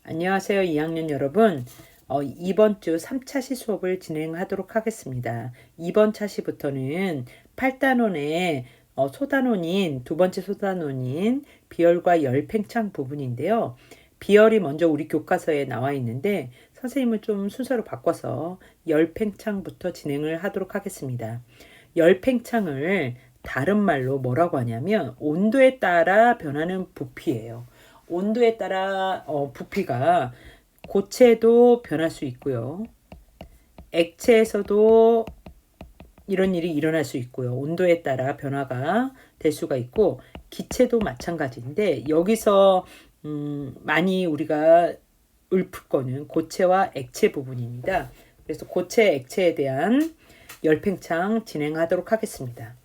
안녕하세요, 2학년 여러분. 이번 주 3차 시 수업을 진행하도록 하겠습니다. 이번 차시부터는 8단원의 소단원인, 두 번째 소단원인 비열과 열 팽창 부분인데요. 비열이 먼저 우리 교과서에 나와 있는데 선생님은 좀 순서를 바꿔서 열 팽창부터 진행을 하도록 하겠습니다. 열 팽창을 다른 말로 뭐라고 하냐면 온도에 따라 변하는 부피예요. 온도에 따라 부피가 고체도 변할 수 있고요. 액체에서도 이런 일이 일어날 수 있고요. 온도에 따라 변화가 될 수가 있고 기체도 마찬가지인데 여기서 많이 우리가 읊을 거는 고체와 액체 부분입니다. 그래서 고체, 액체에 대한 열팽창 진행하도록 하겠습니다.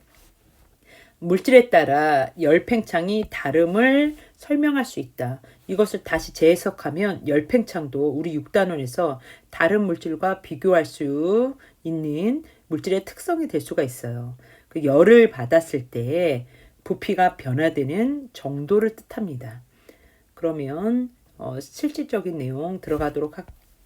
물질에 따라 열팽창이 다름을 설명할 수 있다. 이것을 다시 재해석하면 열팽창도 우리 6단원에서 다른 물질과 비교할 수 있는 물질의 특성이 될 수가 있어요. 그 열을 받았을 때 부피가 변화되는 정도를 뜻합니다. 그러면 실질적인 내용 들어가도록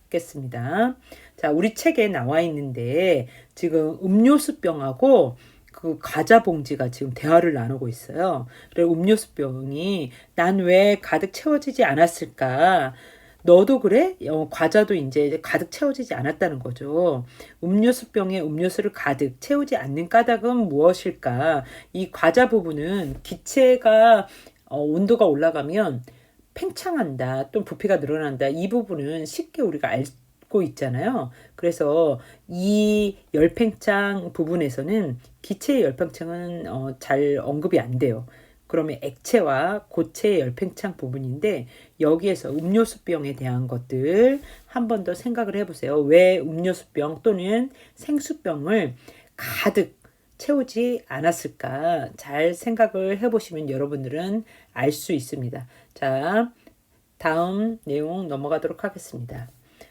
하겠습니다. 자, 우리 책에 나와 있는데 지금 음료수병하고 그 과자 봉지가 지금 대화를 나누고 있어요. 그리고 음료수병이 난 왜 가득 채워지지 않았을까? 너도 그래? 과자도 이제 가득 채워지지 않았다는 거죠. 음료수병에 음료수를 가득 채우지 않는 까닭은 무엇일까? 이 과자 부분은 기체가 온도가 올라가면 팽창한다, 또 부피가 늘어난다. 이 부분은 쉽게 우리가 알고 있잖아요. 그래서 이 열팽창 부분에서는 기체의 열팽창은 잘 언급이 안 돼요. 그러면 액체와 고체의 열팽창 부분인데 여기에서 음료수병에 대한 것들 한 번 더 생각을 해보세요. 왜 음료수병 또는 생수병을 가득 채우지 않았을까? 잘 생각을 해보시면 여러분들은 알 수 있습니다. 자, 다음 내용 넘어가도록 하겠습니다.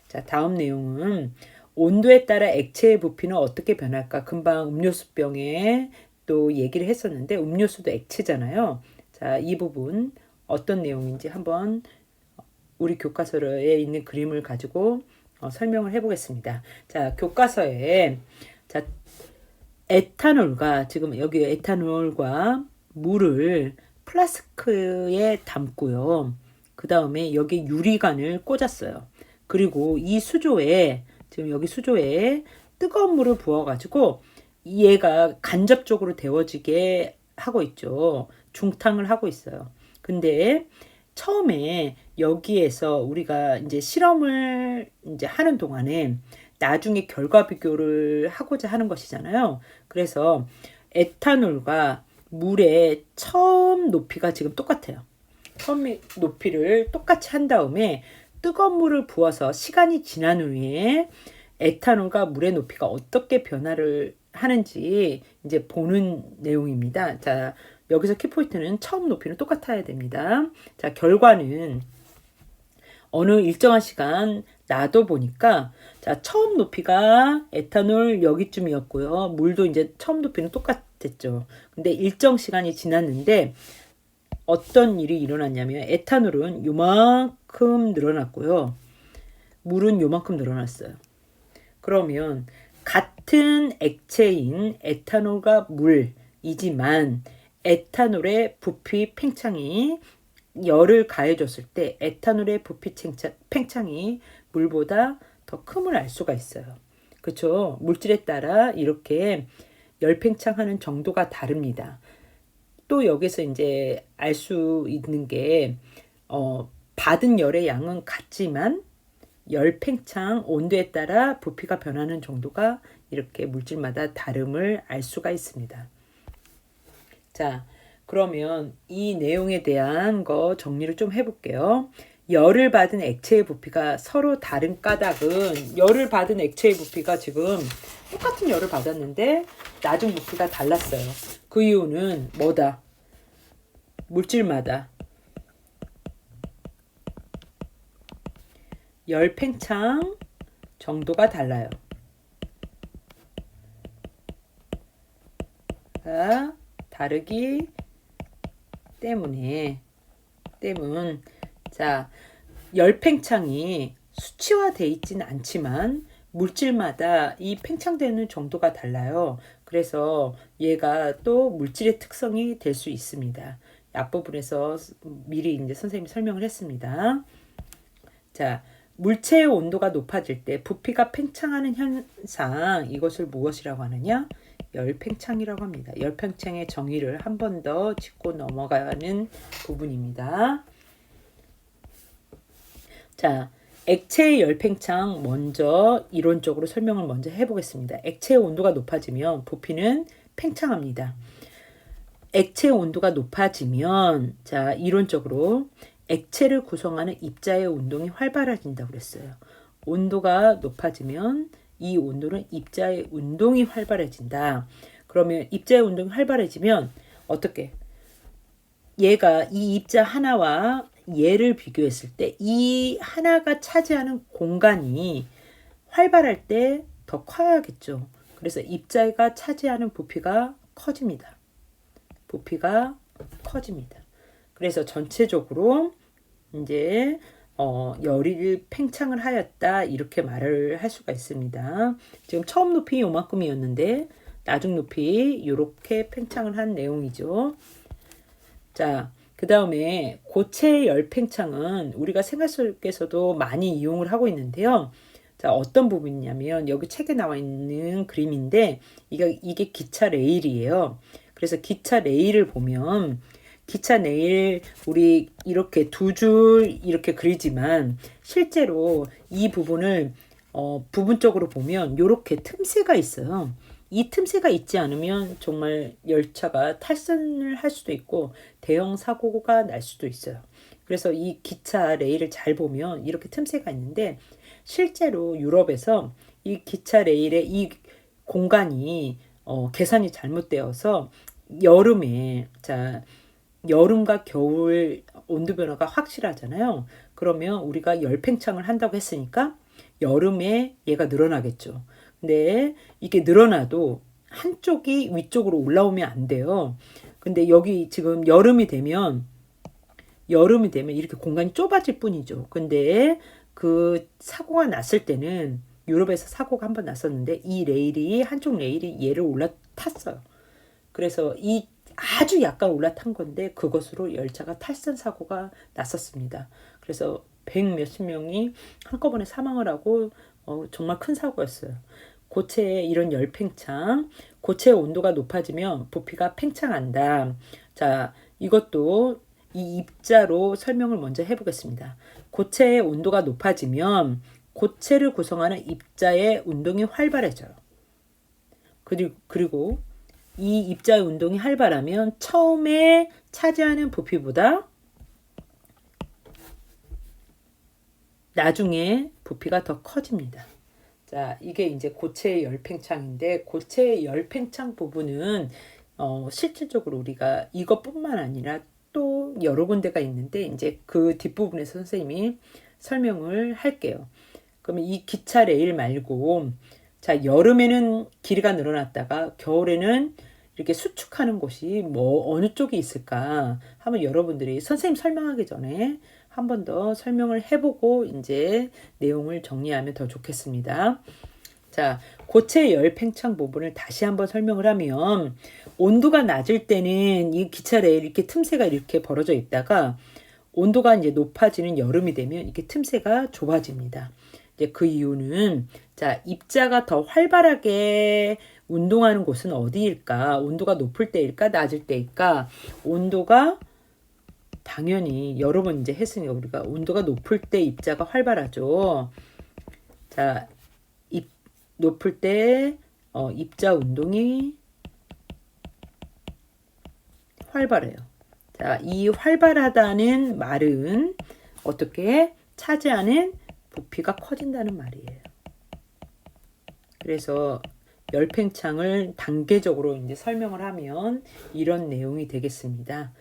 자, 다음 내용은 온도에 따라 액체의 부피는 어떻게 변할까? 금방 음료수병에 또 얘기를 했었는데 음료수도 액체잖아요. 자, 이 부분 어떤 내용인지 한번 우리 교과서에 있는 그림을 가지고 설명을 해보겠습니다. 자, 교과서에 자, 에탄올과 지금 여기 에탄올과 물을 플라스크에 담고요. 그 다음에 여기 유리관을 꽂았어요. 그리고 이 수조에 지금 여기 수조에 뜨거운 물을 부어가지고 얘가 간접적으로 데워지게 하고 있죠. 중탕을 하고 있어요. 근데 처음에 여기에서 우리가 이제 실험을 이제 하는 동안에 나중에 결과 비교를 하고자 하는 것이잖아요. 그래서 에탄올과 물의 처음 높이가 지금 똑같아요. 처음 높이를 똑같이 한 다음에 뜨거운 물을 부어서 시간이 지난 후에 에탄올과 물의 높이가 어떻게 변화를 하는지 이제 보는 내용입니다. 자, 여기서 키포인트는 처음 높이는 똑같아야 됩니다. 자, 결과는 어느 일정한 시간 놔둬 보니까 자, 처음 높이가 에탄올 여기쯤이었고요. 물도 이제 처음 높이는 똑같았죠. 근데 일정 시간이 지났는데 어떤 일이 일어났냐면 에탄올은 요만큼 늘어났고요. 물은 요만큼 늘어났어요. 그러면 같은 액체인 에탄올과 물이지만 에탄올의 부피 팽창이 열을 가해줬을 때 에탄올의 부피 팽창이 물보다 더 큼을 알 수가 있어요. 그렇죠? 물질에 따라 이렇게 열 팽창하는 정도가 다릅니다. 또 여기서 이제 알 수 있는 게 받은 열의 양은 같지만 열 팽창 온도에 따라 부피가 변하는 정도가 이렇게 물질마다 다름을 알 수가 있습니다. 자, 그러면 이 내용에 대한 거 정리를 좀 해볼게요. 열을 받은 액체의 부피가 서로 다른 까닭은 열을 받은 액체의 부피가 지금 똑같은 열을 받았는데 나중 부피가 달랐어요. 그 이유는 뭐다? 물질마다 열 팽창 정도가 달라요. 다르기 때문에 자, 열팽창이 수치화되어 있지는 않지만 물질마다 이 팽창되는 정도가 달라요. 그래서 얘가 또 물질의 특성이 될 수 있습니다. 앞부분에서 미리 이제 선생님이 설명을 했습니다. 자, 물체의 온도가 높아질 때 부피가 팽창하는 현상, 이것을 무엇이라고 하느냐? 열팽창이라고 합니다. 열팽창의 정의를 한 번 더 짚고 넘어가는 부분입니다. 자, 액체의 열팽창 먼저 이론적으로 설명을 먼저 해보겠습니다. 액체의 온도가 높아지면 부피는 팽창합니다. 액체 온도가 높아지면, 자, 이론적으로 액체를 구성하는 입자의 운동이 활발해진다고 그랬어요. 온도가 높아지면 이 온도는 입자의 운동이 활발해진다. 그러면 입자의 운동이 활발해지면 어떻게? 얘가 이 입자 하나와 얘를 비교했을 때 이 하나가 차지하는 공간이 활발할 때 더 커야겠죠. 그래서 입자가 차지하는 부피가 커집니다. 부피가 커집니다. 그래서 전체적으로 이제 열이 팽창을 하였다 이렇게 말을 할 수가 있습니다. 지금 처음 높이 요만큼이었는데 나중 높이 이렇게 팽창을 한 내용이죠. 자, 그 다음에 고체의 열팽창은 우리가 생활 속에서도 많이 이용을 하고 있는데요. 자, 어떤 부분이냐면 여기 책에 나와 있는 그림인데 이게 기차 레일이에요. 그래서 기차 레일을 보면 기차 레일 우리 이렇게 두 줄 이렇게 그리지만 실제로 이 부분을 부분적으로 보면 이렇게 틈새가 있어요. 이 틈새가 있지 않으면 정말 열차가 탈선을 할 수도 있고 대형 사고가 날 수도 있어요. 그래서 이 기차 레일을 잘 보면 이렇게 틈새가 있는데 실제로 유럽에서 이 기차 레일의 이 공간이 계산이 잘못되어서 여름에 여름과 겨울 온도 변화가 확실하잖아요. 그러면 우리가 열팽창을 한다고 했으니까 여름에 얘가 늘어나겠죠. 근데 이게 늘어나도 한쪽이 위쪽으로 올라오면 안 돼요. 근데 여기 지금 여름이 되면 이렇게 공간이 좁아질 뿐이죠. 근데 그 사고가 났을 때는 유럽에서 사고가 한번 났었는데 한쪽 레일이 얘를 올라탔어요. 그래서 이 아주 약간 올라탄 건데 그것으로 열차가 탈선 사고가 났었습니다. 그래서 100 몇십 명이 한꺼번에 사망을 하고 정말 큰 사고였어요. 고체의 이런 열팽창, 고체의 온도가 높아지면 부피가 팽창한다. 자, 이것도 이 입자로 설명을 먼저 해보겠습니다. 고체의 온도가 높아지면 고체를 구성하는 입자의 운동이 활발해져요. 그리고 이 입자의 운동이 활발하면 처음에 차지하는 부피보다 나중에 부피가 더 커집니다. 자, 이게 이제 고체의 열팽창인데 고체의 열팽창 부분은 실질적으로 우리가 이것뿐만 아니라 또 여러 군데가 있는데 이제 그 뒷부분에서 선생님이 설명을 할게요. 그러면 이 기차 레일 말고 자, 여름에는 길이가 늘어났다가 겨울에는 이렇게 수축하는 곳이 어느 쪽이 있을까 하면 여러분들이 선생님 설명하기 전에 한 번 더 설명을 해보고 이제 내용을 정리하면 더 좋겠습니다. 자, 고체 열팽창 부분을 다시 한번 설명을 하면 온도가 낮을 때는 이 기차 레일 이렇게 틈새가 이렇게 벌어져 있다가 온도가 이제 높아지는 여름이 되면 이렇게 틈새가 좁아집니다. 이제 그 이유는 자, 입자가 더 활발하게 운동하는 곳은 어디일까? 온도가 높을 때일까? 낮을 때일까? 온도가 당연히 여러 번 이제 했으니까 우리가 온도가 높을 때 입자가 활발하죠. 자, 높을 때 입자 운동이 활발해요. 자, 이 활발하다는 말은 어떻게 차지하는 부피가 커진다는 말이에요. 그래서 열팽창을 단계적으로 이제 설명을 하면 이런 내용이 되겠습니다.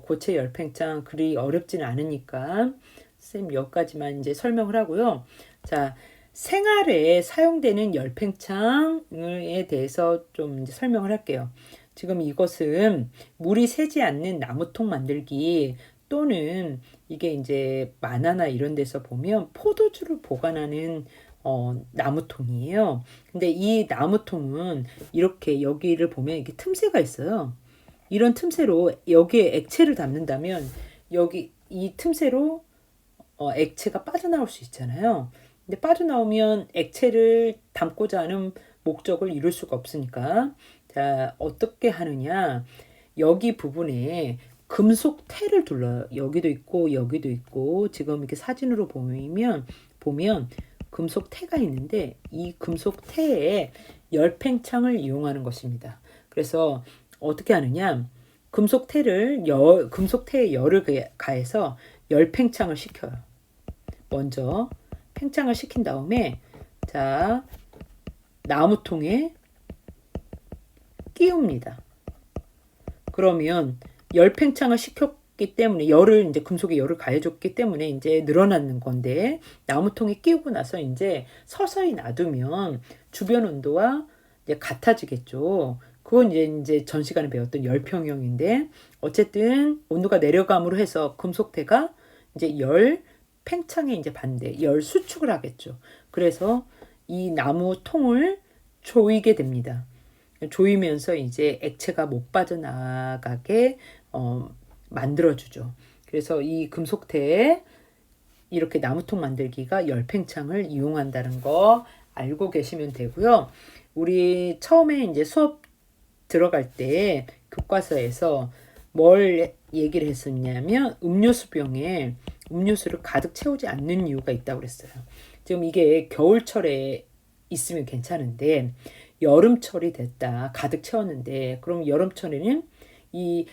고체 열팽창 그리 어렵지는 않으니까 선생님 여기까지만 이제 설명을 하고요. 자, 생활에 사용되는 열팽창에 대해서 좀 이제 설명을 할게요. 지금 이것은 물이 새지 않는 나무통 만들기 또는 이게 이제 만화나 이런 데서 보면 포도주를 보관하는 나무통이에요. 근데 이 나무통은 이렇게 여기를 보면 이게 틈새가 있어요. 이런 틈새로 여기에 액체를 담는다면 여기 이 틈새로 액체가 빠져나올 수 있잖아요. 근데 빠져나오면 액체를 담고자 하는 목적을 이룰 수가 없으니까 자 어떻게 하느냐 여기 부분에 금속 태를 둘러요. 여기도 있고 여기도 있고 지금 이렇게 사진으로 보면 금속 태가 있는데 이 금속 태에 열팽창을 이용하는 것입니다. 그래서 어떻게 하느냐 금속 태에 열을 가해서 열팽창을 시켜요. 먼저 팽창을 시킨 다음에 자 나무통에 끼웁니다. 그러면 열팽창을 시켰기 때문에 이제 금속에 열을 가해줬기 때문에 이제 늘어나는 건데 나무통에 끼우고 나서 이제 서서히 놔두면 주변 온도와 이제 같아지겠죠. 그건 이제 전 시간에 배웠던 열평형인데 어쨌든 온도가 내려감으로 해서 금속태가 이제 열 팽창에 이제 열 수축을 하겠죠. 그래서 이 나무 통을 조이게 됩니다. 조이면서 이제 액체가 못 빠져나가게 만들어주죠. 그래서 이 금속태에 이렇게 나무통 만들기가 열팽창을 이용한다는 거 알고 계시면 되고요. 우리 처음에 이제 수업 들어갈 때 교과서에서 뭘 얘기를 했었냐면 음료수병에 음료수를 가득 채우지 않는 이유가 있다고 그랬어요. 지금 이게 겨울철에 있으면 괜찮은데 여름철이 됐다. 가득 채웠는데 그럼 여름철에는 이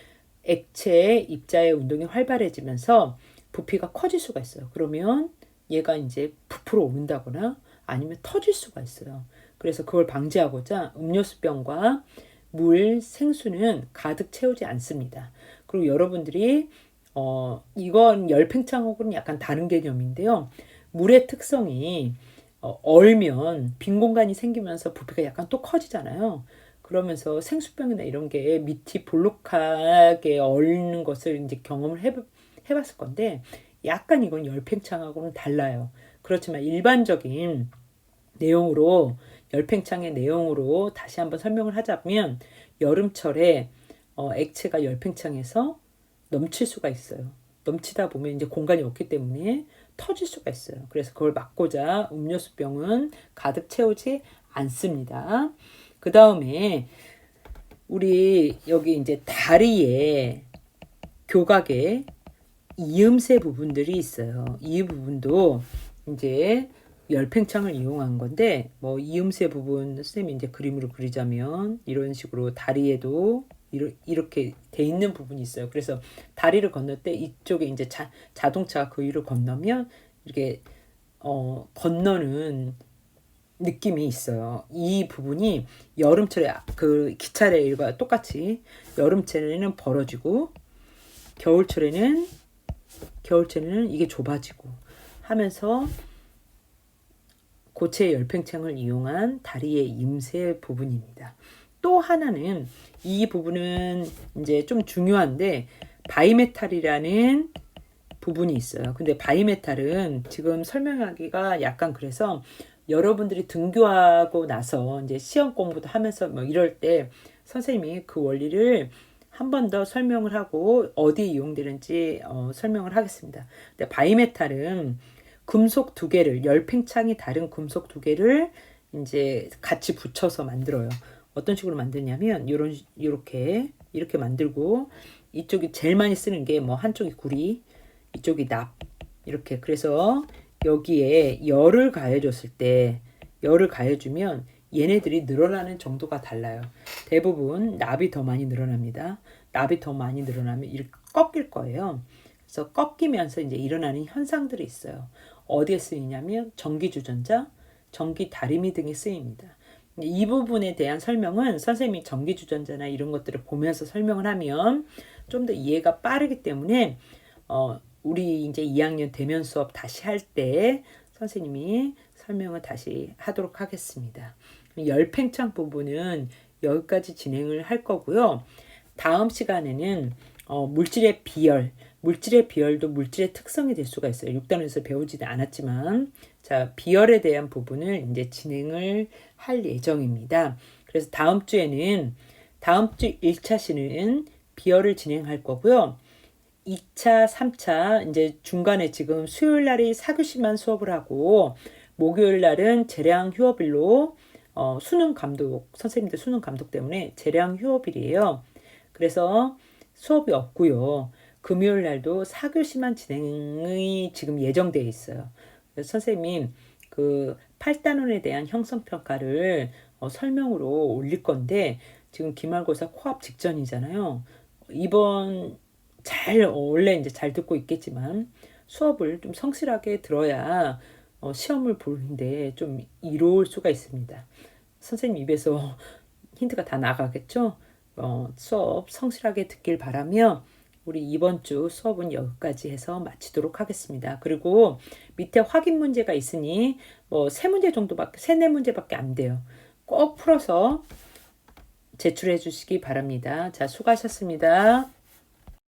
액체의 입자의 운동이 활발해지면서 부피가 커질 수가 있어요. 그러면 얘가 이제 부풀어 오른다거나 아니면 터질 수가 있어요. 그래서 그걸 방지하고자 음료수병과 물, 생수는 가득 채우지 않습니다. 그리고 여러분들이 이건 열팽창하고는 약간 다른 개념인데요. 물의 특성이 얼면 빈 공간이 생기면서 부피가 약간 또 커지잖아요. 그러면서 생수병이나 이런 게 밑이 볼록하게 얼는 것을 이제 경험을 해봤을 건데 약간 이건 열팽창하고는 달라요. 그렇지만 일반적인 내용으로 열팽창의 내용으로 다시 한번 설명을 하자면 여름철에 액체가 열팽창해서 넘칠 수가 있어요. 넘치다 보면 이제 공간이 없기 때문에 터질 수가 있어요. 그래서 그걸 막고자 음료수병은 가득 채우지 않습니다. 그 다음에 우리 여기 이제 다리에 교각에 이음새 부분들이 있어요. 이 부분도 이제 열팽창을 이용한 건데 뭐 이음새 부분 선생님이 이제 그림으로 그리자면 이런 식으로 다리에도 이렇게 돼 있는 부분이 있어요. 그래서 다리를 건널 때 이쪽에 이제 자동차가 그 위로 건너면 이렇게 건너는 느낌이 있어요. 이 부분이 여름철에 그 기차 레일과 똑같이 여름철에는 벌어지고 겨울철에는 이게 좁아지고 하면서 고체 열팽창을 이용한 다리의 임새 부분입니다. 또 하나는 이 부분은 이제 좀 중요한데 바이메탈이라는 부분이 있어요. 근데 바이메탈은 지금 설명하기가 약간 그래서 여러분들이 등교하고 나서 이제 시험 공부도 하면서 뭐 이럴 때 선생님이 그 원리를 한 번 더 설명을 하고 어디에 이용되는지 설명을 하겠습니다. 근데 바이메탈은 금속 두 개를 열팽창이 다른 금속 두 개를 이제 같이 붙여서 만들어요. 어떤 식으로 만드냐면 이렇게 만들고 이쪽이 제일 많이 쓰는 게 뭐 한쪽이 구리, 이쪽이 납 이렇게 그래서 여기에 열을 가해주면 얘네들이 늘어나는 정도가 달라요. 대부분 납이 더 많이 늘어납니다. 납이 더 많이 늘어나면 이렇게 꺾일 거예요. 그래서 꺾이면서 이제 일어나는 현상들이 있어요. 어디에 쓰이냐면 전기주전자, 전기다리미 등에 쓰입니다. 이 부분에 대한 설명은 선생님이 전기주전자나 이런 것들을 보면서 설명을 하면 좀 더 이해가 빠르기 때문에 우리 이제 2학년 대면 수업 다시 할 때 선생님이 설명을 다시 하도록 하겠습니다. 열팽창 부분은 여기까지 진행을 할 거고요. 다음 시간에는 물질의 비열, 물질의 비열도 물질의 특성이 될 수가 있어요. 6단원에서 배우지는 않았지만 자, 비열에 대한 부분을 이제 진행을 할 예정입니다. 그래서 다음 주 1차 시는 비열을 진행할 거고요. 2차, 3차 이제 중간에 지금 수요일 날이 4교시만 수업을 하고 목요일 날은 재량 휴업일로 수능 감독 선생님들 수능 감독 때문에 재량 휴업일이에요. 그래서 수업이 없고요. 금요일 날도 4교시만 진행이 지금 예정되어 있어요. 그래서 선생님 그 8단원에 대한 형성평가를 설명으로 올릴 건데 지금 기말고사 코앞 직전이잖아요. 이번 원래 이제 잘 듣고 있겠지만 수업을 좀 성실하게 들어야 시험을 보는데 좀 이로울 수가 있습니다. 선생님 입에서 힌트가 다 나가겠죠? 수업 성실하게 듣길 바라며 우리 이번 주 수업은 여기까지 해서 마치도록 하겠습니다. 그리고 밑에 확인 문제가 있으니 세 문제 정도밖에, 세네 문제밖에 안 돼요. 꼭 풀어서 제출해 주시기 바랍니다. 자, 수고하셨습니다.